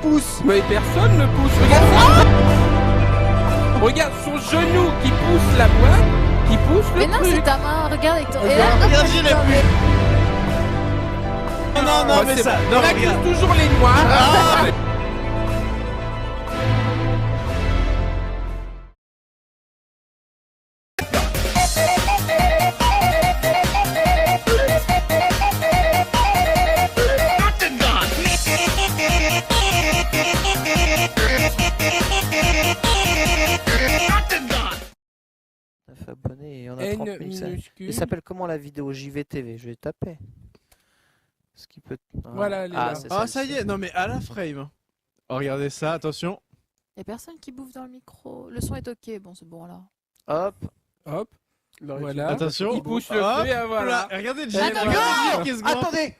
pousse? Mais personne ne pousse. Regarde ça. Regarde son genou qui pousse la boîte, qui pousse le Mais non, truc. c'est ta main, regarde avec ton. Regarde, j'ai la plus. Non, mais c'est ça. bon. Non, On accuse regarde. toujours les noirs. Abonnés et on a N 30 000. minuscule. Il s'appelle comment la vidéo JVTV? Je vais taper. Ce qui peut. Voilà, elle est là. c'est Ah, celle-ci. ça y est. Non, mais à la frame. Oh, regardez ça. Attention. Y'a personne qui bouffe dans le micro. Le son est ok, bon, c'est bon là. Hop. Hop. Voilà. Attention. Il pousse le Hop truc, et voilà. là. Regardez le Eh, gel. Attends, Regardez le gel qui se gonfle. Attendez.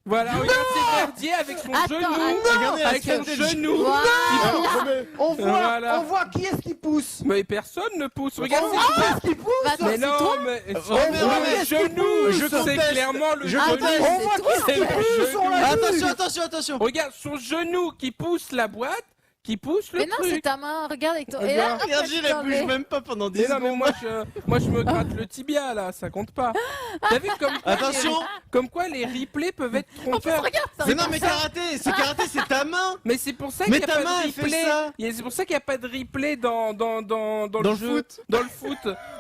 Voilà, regarde, c'est Verdier avec son Attends, genou. attends. Regardez la Avec son tête de genou. Voilà. On voit, Voilà. on voit qui est-ce qui pousse. Mais personne ne pousse. Regarde, On c'est voit qui est-ce qui pousse. Bah, attends, Mais c'est non, toi mais mais le genou, je c'est conteste. clairement le Je genou. conteste. On voit qui est-ce C'est qui le pousse. On genou. l'a vu. Attention, attention, attention. Regarde, son genou qui pousse la boîte, qui pousse le Mais non, c'est truc. ta main, regarde avec ton. Et Regarde. là, Regarde, j'ai la bouge même pas pendant 10 Mais non, mais secondes. moi je me gratte le tibia là, ça compte pas. T'as vu comme quoi, Attention. comme quoi les replays peuvent être en plus, trompeurs. regarde ça. Mais non, mais karaté, c'est ta main. Mais c'est pour ça Mais qu'il n'y a ta pas main, de elle fait replay. ça. C'est pour ça qu'il n'y a pas de replay dans Dans le le jeu. foot.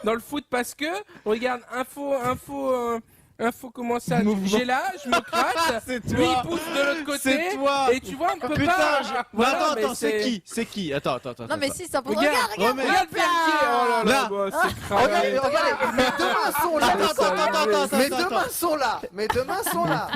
Dans le foot parce que regarde info comment ça Mouvement. j'ai là, je me gratte. C'est Lui toi. il pousse de l'autre côté. C'est toi. Et tu vois on peut Putain, pas. Voilà, attends, mais attends, c'est qui? Attends. Non, mais si, ça pour. Regarde, Regarde, regarde. Regarde hop là. Verdier. Oh là là, Là. bah, c'est cramé. Regardez, mes deux mains sont là. Attends. Mes deux mains sont là. Mes deux mains sont là.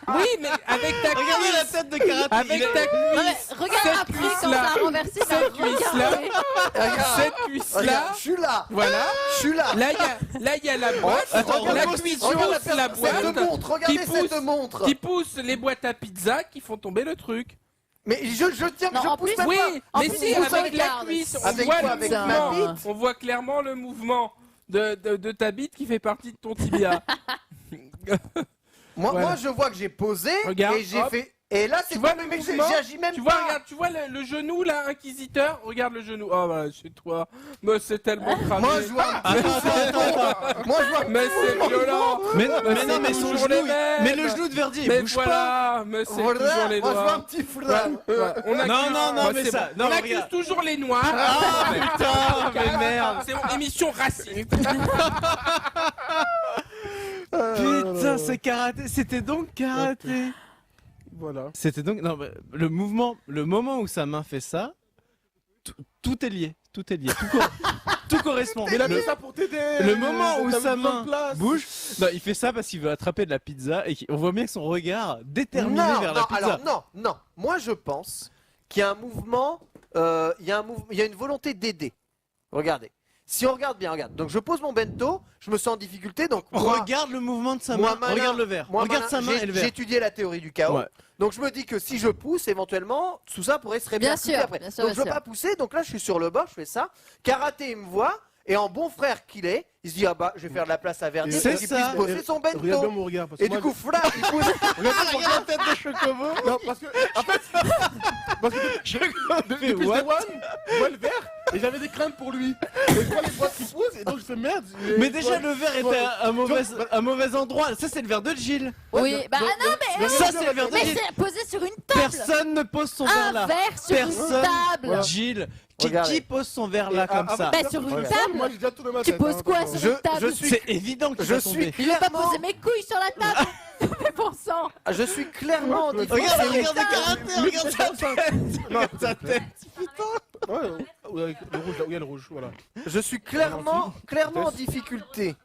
Oui, mais avec ta Regardez la cuisse. tête de karaté. Avec ta Non, mais cuisse. regarde Cette après quand cuisse-là. ça a renversé, ça a Cette cuisse-là. regardé. Regarde. Cette cuisse-là. Regarde, je suis là. Voilà. Je suis là. Là, il y a la boîte. Attends, la regarde, cuisse Regarde pousse la cette boîte. montre. Regardez qui pousse- cette montre. Qui pousse les boîtes à pizza qui font tomber le truc. Mais je tiens, Non, je en pousse plus- même Oui, pas. mais plus, si, il pousse avec la regarde. cuisse, on Avec voit quoi, le avec mouvement. ma bite On voit clairement le mouvement de ta bite qui fait partie de ton tibia. Moi, Voilà. moi, je vois que j'ai posé Regarde, et j'ai hop. fait. Et là, c'est Tu vois pas. le Mais mouvement j'agis même Tu vois, pas. regarde, tu vois le genou là, inquisiteur. Regarde le genou. Oh, voilà, chez toi. Mais c'est tellement cramé. Moi, je vois. Attends. Moi, je vois. Mais c'est violent. Mais c'est non, mais son toujours les genou. mêmes. Mais le genou de Verdier, Mais il bouge pas. voilà, mais c'est Voilà, toujours les moi, je vois un doigts. petit foulard. On accuse- Non, Bah, mais c'est ça. bon. Non, On accuse regarde. toujours les noirs. Ah putain, mais merde. C'est une émission raciste. Putain, c'est karaté. C'était donc karaté. Voilà. C'était donc non, mais le moment où sa main fait ça, tout est lié, tout tout correspond. Mais il a Le- fait ça pour t'aider. Le moment où T'as sa besoin de main place. bouge, non, il fait ça parce qu'il veut attraper de la pizza et on voit bien que son regard déterminé Non, vers non, la pizza. alors non. Moi, je pense qu'il y a un mouvement, il y a une volonté d'aider. Regardez. Si on regarde bien, regarde. Donc je pose mon bento, je me sens en difficulté, donc moi, Regarde le mouvement de sa moi, main, malin, regarde le verre, moi, regarde malin, sa main et le j'ai verre. étudié la théorie du chaos. Ouais. Donc je me dis que si je pousse, éventuellement, tout ça pourrait se Bien répercuter sûr, après. bien sûr, Donc bien je veux sûr. pas pousser, donc là je suis sur le bord, je fais ça. Karaté, il me voit, et en bon frère qu'il est, il se dit ah bah je vais faire de la place à Verdier C'est pour qu'il ça. puisse bosser son Regarde bien bento. mon regard. Parce Et que du moi, coup, flap, il pousse. Regarde la tête de Chocobo. Non, parce que. En fait. Parce que depuis le What day one, je vois le verre et j'avais des craintes pour lui. Et je vois les boîtes qui poussent et donc je fais merde. Mais déjà le verre était à un mauvais endroit. Ça c'est le verre de Gilles. Oui, bah non, mais. Ça c'est le verre de Mais Gilles. c'est posé sur une table. Personne ne pose son verre Un là. verre sur une Personne. table. Gilles, Regardez. qui pose son verre là Et comme avant- ça Bah sur une Moi table. j'ai déjà tout de ma Tu tête. poses quoi d'accord. sur une table? je suis- C'est évident qu'il Je va suis tomber. Il veut pas clairement, poser mes couilles sur la table. Mais bon sang. je suis clairement en difficulté. Regarde le karaté, regarde sa tête. Regarde sa tête. Ouais, ouais, le rouge, là où il y a le rouge, voilà. Je suis clairement en difficulté.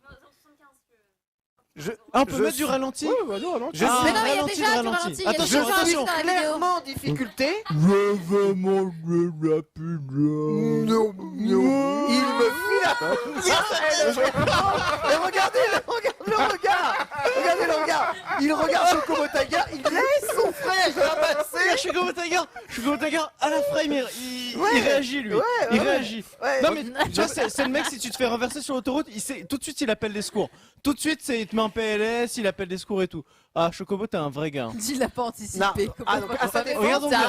Ah, on peut Je mettre du suis- ralenti. Ouais, ouais, non, non. Je Ah, suis- Mais non, il y a ralenti, déjà du ralenti. ralenti. Il y a Attention, déjà du attention. ralenti dans la vidéo. clairement en difficulté. Je veux manger la pizza. Non. Il me file la. Et regardez, le regard. Regardez le regard. Il regarde Chocobo Tiger, il laisse son frère ramasser. Chocobo Tiger, à la frame, il Ouais. réagit lui. Ouais, Il ouais. réagit. Ouais. Non mais tu vois, c'est le mec, si tu te fais renverser sur l'autoroute, tout de suite il appelle des secours. Tout de suite il te met en PLS, il appelle des secours et tout. Ah Chocobo t'es un vrai gars. Hein. Il l'a pas anticipé. Non. Comment Ah, donc, on à peut sa faire défense, regardons ça bien.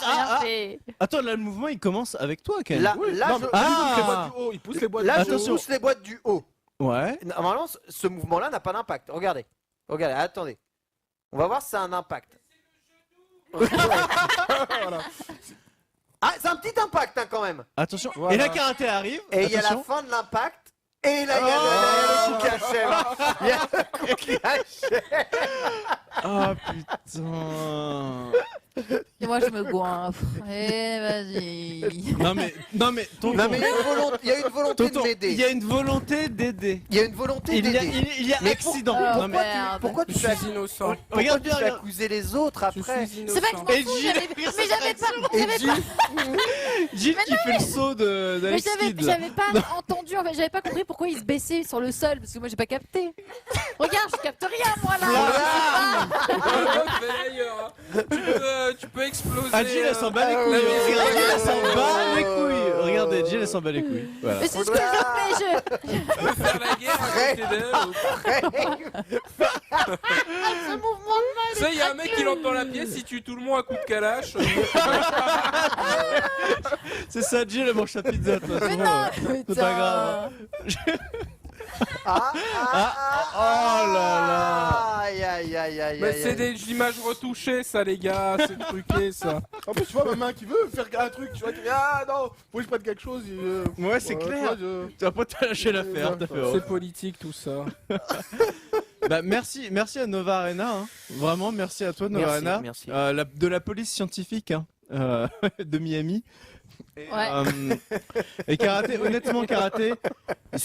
J'ai rien Ah, fait. Attends là le mouvement il commence avec toi quand même. Là, Oui, là, non, je, mais Ah. il pousse les boîtes là, du je haut. Attention. pousse les boîtes du haut. Ouais. Normalement, ce mouvement-là n'a pas d'impact. Regardez. Regardez, attendez. On va voir si ça a un impact. Voilà. Ah, c'est un petit impact hein, quand même. Attention. Voilà. Et la karaté arrive. Et il y a la Attention. fin de l'impact. Et là, il y a le coup qui achève. Il y a le coup qui achève. Ah putain. Et moi, je me goinfre. Eh, vas-y. Non mais tonton. Non, mais il y a une volonté Tonton, de m'aider. il y a une volonté d'aider. Il y a une volonté Il y a, d'aider. il y a Mais accident. Oh, Non, mais- merde. Pourquoi Je tu fais suis innocent. Regarde tu bien, fais regarde. accuser les autres Je après suis C'est pas que je innocent. m'en Et fous, Gilles, mais j'avais pas. Et J'avais Gilles, Gilles qui fait le saut Mais d'Alex Kidd. j'avais pas entendu, en fait, j'avais pas compris pourquoi il se baissait sur le sol, parce que moi j'ai pas capté. Regarde, je capte rien moi là. L'autre, mais d'ailleurs, hein. Tu peux exploser. Ah Gilles elle s'en bat les Ah, couilles. ouais, Regardez, ouais, elle s'en ouais, bat les ouais, couilles. ouais, Regardez, ouais, Gilles elle s'en bat les couilles. Voilà. Mais c'est ce que je fais, Tu peux faire la guerre à côté d'elle. ce mouvement de main. Ça, il y a un mec qui l'entend la pièce, il tue tout le monde à coup de calache. C'est ça, Gilles elle mange sa pizza de toute Mais façon. non, C'est pas grave. Ah, oh là là. Aïe, aïe, aïe, aïe, Mais aïe, c'est aïe. des images retouchées, ça, les gars, c'est truqué, ça. En plus, tu vois, ma main qui veut faire un truc, tu vois, qui dit, ah non, faut que je prenne quelque chose. Ouais, c'est clair. Tu vas pas te lâcher l'affaire, t'as fait C'est horreur. politique, tout ça. Bah merci à Nova Arena. Hein. Vraiment, merci à toi Nova Merci, Arena. merci. De la police scientifique hein, de Miami. Et, Ouais. et karaté, honnêtement karaté,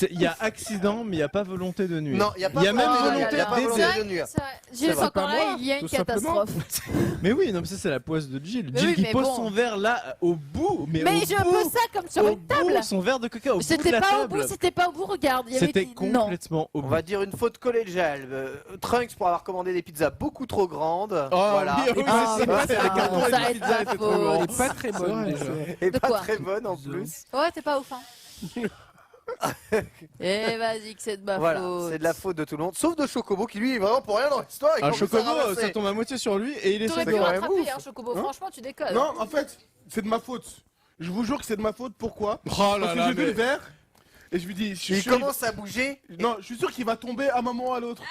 il y a accident mais il n'y a pas volonté de nuire. Non, il y a pas Il y a même volonté de- volonté il y a pas d'aider. volonté de nuire. C'est vrai, Gilles, C'est vrai. encore Pas là, moi, il y a une tout simplement. catastrophe. Mais oui, non mais ça c'est la poisse de Jill. Mais Jill oui, qui mais pose bon. son verre là au bout. Mais Mais au je bout, pose ça comme sur au une table. bout, son verre de coca au bout de C'était la pas au table. bout, c'était pas au bout, regarde. Il y avait C'était non. complètement au On bout. va dire une faute collégiale. Trunks pour avoir commandé des pizzas beaucoup trop grandes. Oh, Voilà. oui, oui, Ah, c'est mais ça, ça, les cartons ça et les aide pizzas pas étaient trop faux. grands. Elle est pas très bonne, Ouais, déjà. Et De pas quoi très bonne en plus. Ouais, t'es pas ouf, hein. Eh, vas-y, que c'est de ma Voilà, faute. c'est de la faute de tout le monde. Sauf de Chocobo qui lui est vraiment pour rien dans l'histoire. il Un commence à Chocobo, ramasser. ça tombe à moitié sur lui et il est T'aurais sur pu quand même rattraper, ouf. hein, Chocobo. Hein Franchement, tu déconnes. Non, en fait, c'est de ma faute. Je vous jure que c'est de ma faute. Pourquoi? Oh là Parce que là, j'ai vu mais- le verre et je me dis, je suis Il sûr, commence à bouger. non, je suis sûr qu'il va tomber à un moment ou à l'autre.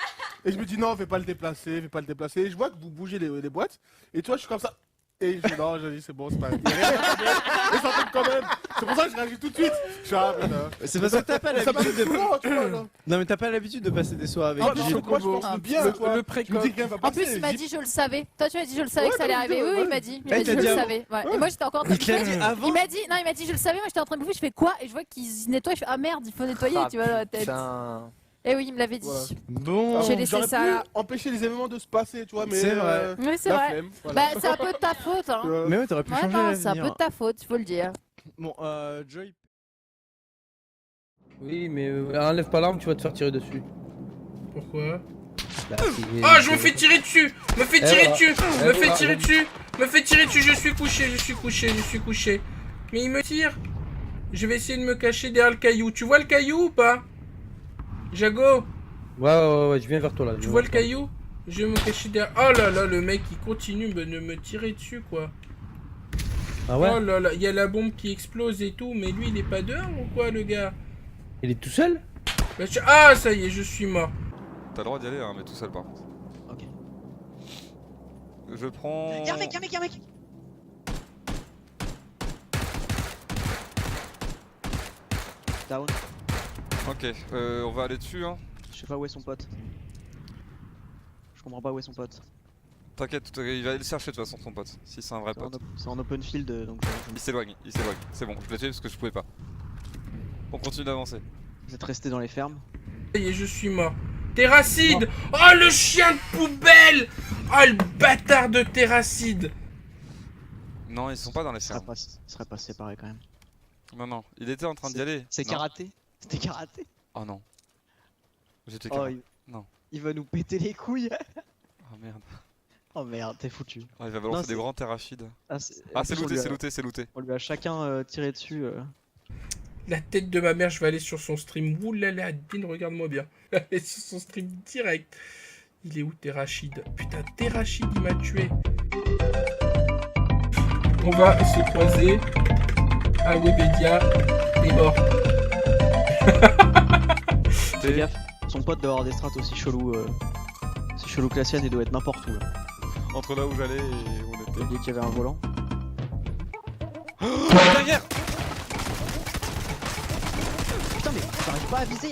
Et je me dis non, fais pas le déplacer, fais pas le déplacer. Et je vois que vous bougez les boîtes. Et toi, je suis comme ça. Et je dis non, je dis c'est bon, c'est pas. Il y a rien à tomber. Et ça tombe quand même. C'est pour ça que je réagis tout de suite. Je suis ah, putain. C'est parce que t'as pas Ça m'a l'habitude fait de... souvent, tu vois, là. Non mais t'as pas l'habitude de passer des soirs avec Ah, non, Gilles. mais moi, je pense bien, Le- toi. le Je me précoce. dis que rien va En passer. plus, il m'a dit je le savais. Toi, tu m'as dit je le savais Ouais, que ça allait bah, arriver. Oui, ouais. il m'a dit. Il Ah, m'a il dit t'a je dit le avant. savais. Ouais. Ouais. Et moi, j'étais encore en train Il de te l'a bouffer. dit avant. Il m'a dit, non, il m'a dit je le savais. Moi, j'étais en train de bouffer. Je fais quoi? Et je vois qu'ils nettoient. Je fais ah merde, il faut nettoyer. Ah, Tu vois dans la tête. putain. Et oui, il me l'avait dit. Voilà. Bon. J'ai laissé J'aurais ça pu là. empêcher les événements de se passer, tu vois, mais. C'est vrai. Oui, c'est la vrai. flemme, voilà. Bah, c'est un peu de ta faute. Hein. Mais ouais, t'aurais pu Ouais, changer non, c'est un peu l'avenir. de ta faute, il faut le dire. Bon, Joy. Oui, mais enlève pas l'arme, tu vas te faire tirer dessus. Pourquoi? Bah, Ah, je me fais tirer dessus! Me fais tirer voilà. dessus! Eh, Me fais voilà. tirer dessus! Me fais tirer dessus! Je suis couché, je suis couché, je suis couché. Mais il me tire! Je vais essayer de me cacher derrière le caillou. Tu vois le caillou ou pas? Jago, Ouais, je viens vers toi là. tu vois le caillou? Je vais me cacher derrière. Oh là là, le mec il continue de me tirer dessus quoi. Ah ouais? Oh là là, il y a la bombe qui explose et tout, mais lui il est pas dehors ou quoi le gars? Il est tout seul? Bah, ah ça y est, je suis mort. T'as le droit d'y aller, hein, mais tout seul par contre. Ok. Je prends. Y'a un mec, y'a un mec. Down. Ok, on va aller dessus, hein. Je sais pas où est son pote. Je comprends pas où est son pote. T'inquiète, il va aller le chercher de toute façon, son pote. Si c'est un vrai pote. C'est en open field donc Il s'éloigne, il s'éloigne. C'est bon, je l'ai tué parce que je pouvais pas. On continue d'avancer. vous êtes resté dans les fermes. Ça y est, je suis mort. Terracide! Oh le chien de poubelle! Oh le bâtard de Terracide! Non, ils sont pas dans les Il serait fermes. pas séparé quand même. Non, non, il était en train d'y aller. C'est Non. karaté. C'était karaté. Oh non. J'étais Oh, karaté. Non. Il va nous péter les couilles. Ah merde. Oh merde, t'es foutu. Ah, il va balancer Non, des grands terrachides. Ah, Ah, c'est looté, c'est looté, c'est looté. On lui a chacun tiré dessus. La tête de ma mère, je vais aller sur son stream. Oulala, Dean, regarde-moi bien. Je vais aller sur son stream direct. Il est où, Terrachid? Putain, Terrachid, il m'a tué. On va se croiser. Ah, Webedia est mort. Fais gaffe, son pote doit avoir des strates aussi chelou. C'est chelou que la sienne, il doit être n'importe où. Là. Entre là où j'allais et où on était. Dès qu'il y avait un volant. Derrière! Putain, mais j'arrive pas à viser!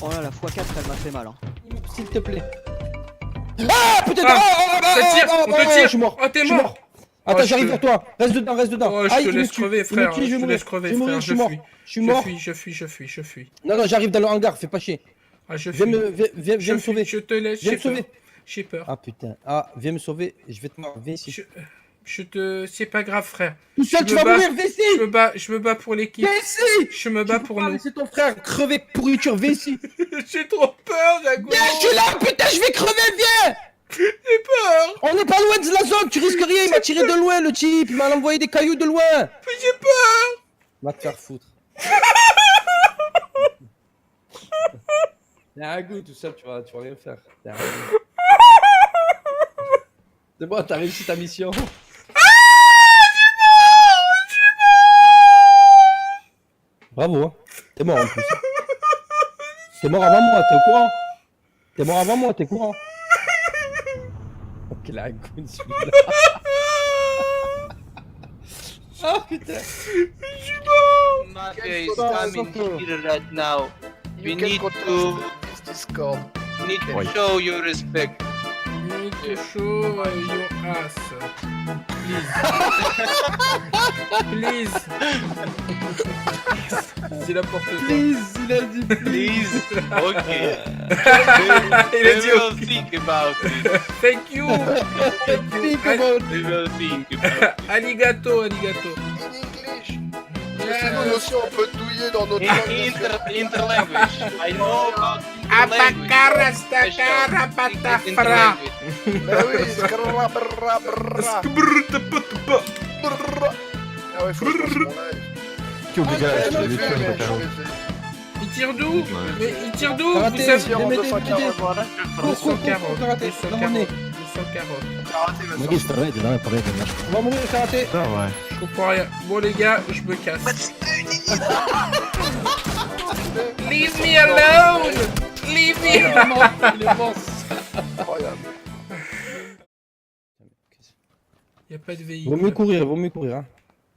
Oh là, la x4, elle m'a fait mal. Hein. S'il te plaît. Ah putain! Ah, oh, ça tire, on te tire. je suis mort. Oh, t'es Je suis mort. Attends, Oh, j'arrive je vers toi. Reste dedans, reste dedans. Oh, je Aïe, te il me laisse tue. crever, Il me frère. tue, je Je vais te mourir. laisse crever, Je vais mourir, frère. je suis mort. Je suis mort. Je fuis. Non, non, j'arrive dans le hangar, fais pas chier. Ah, je Viens fuis. viens me sauver. Je te laisse. Viens me J'ai peur. sauver. J'ai peur. Ah putain. Ah, viens me sauver. Je vais te mordre. Viens ici. Je te... C'est pas grave, frère. Tout seul, je tu me vas bats. mourir, viens ici. Je me bats pour l'équipe. Viens ici. Je me bats pour nous. C'est ton frère, crevé pourriture, viens ici. J'ai trop peur, Jago. Viens, je suis là, putain, je vais crever, viens. J'ai peur. On n'est pas loin de la zone, tu risques rien, il m'a tiré de loin le type, il m'a envoyé des cailloux de loin. Mais j'ai peur. Va te faire foutre. T'es un goût tout seul, tu vas rien faire. T'es un goût. C'est bon, t'as réussi ta mission. Bravo, hein. T'es mort en plus. T'es mort avant moi, t'es au courant? T'es mort avant moi, t'es au courant? Ok, la goût celui-là. Oh putain. Mafia is coming here right now. We need to show you respect. Need to show your ass. Please. Please. C'est n'importe quoi. Please, il a dit Please. Okay. Il a dit will ok. think about it. Thank you. think about We will think about it. Arigato, arigato. Laissez-nous aussi, on peut douiller dans notre Interlanguage. I know about Abakara, stakara, patafra. Ah oui, skrrra, brrra, brrra. Ah ouais, faut que je fasse mon live. Qui obligeait Ouais, à je la l'ai fait, télévision, mais mais je l'ai fait. Il tire d'où? Mais il tire d'où? Karaté, Vous savez... Tire en 240. Cours, karaté, sur dans mon carotte. nez. Sur carotte. Karaté, vas-y. On va mourir karaté. Je comprends rien. Bon les gars, je me casse. Leave me alone! Leave me Il est mort, il est mort. Incroyable. Y'a pas de Vaut véhicule. mieux courir, hein.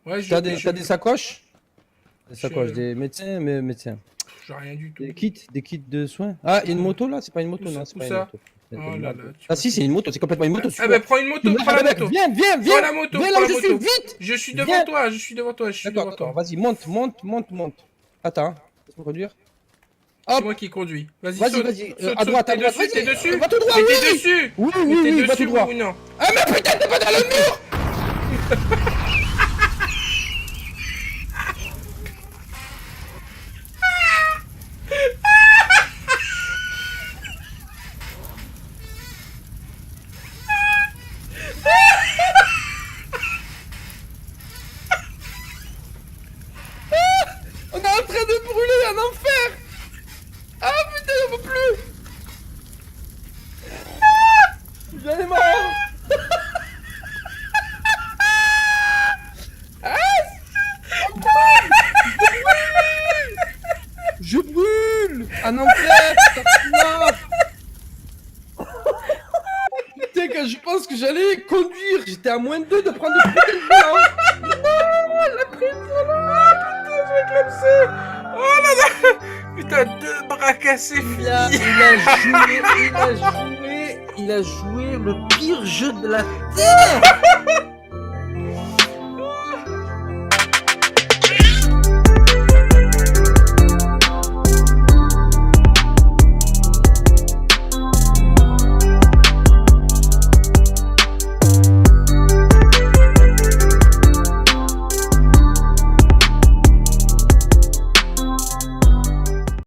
Ouais, T'as des sacoches? Des Je- sacoches, des médecins, médecins. J'ai rien du tout. Des kits de soins. Ah, il y a une moto là? C'est pas une moto, Où non, ça- c'est où pas une ça moto. Oh là là. Ah si, c'est une moto, c'est complètement une moto. Ah bah prends une moto, prends la moto. Viens, Prends la moto, viens prends là la où je suis, moto. vite. Je suis Viens. devant toi, je suis devant toi, je suis D'accord, devant toi. d'accord, vas-y, monte. Attends, laisse-moi conduire. C'est Hop. moi qui conduis. Vas-y, Vas-y, saute. vas-y, Saute, à droite, t'es à droite, dessus, t'es vas-y, dessus. va tout droit, Mais oui. t'es dessus. Oui, Mais t'es va dessus tout droit. ou non? Ah mais putain, t'es pas dans le mur. On est en train de brûler un enfer. Ah putain, on peut plus. J'en ai marre. Je brûle. Un enfer. Putain, quand je pense que j'allais conduire, j'étais à moins 2 de prendre le putain de volant. La prison là. Putain, je vais éclater. Oh là là. Putain, 2 bras cassés, Il a joué le pire jeu de la terre.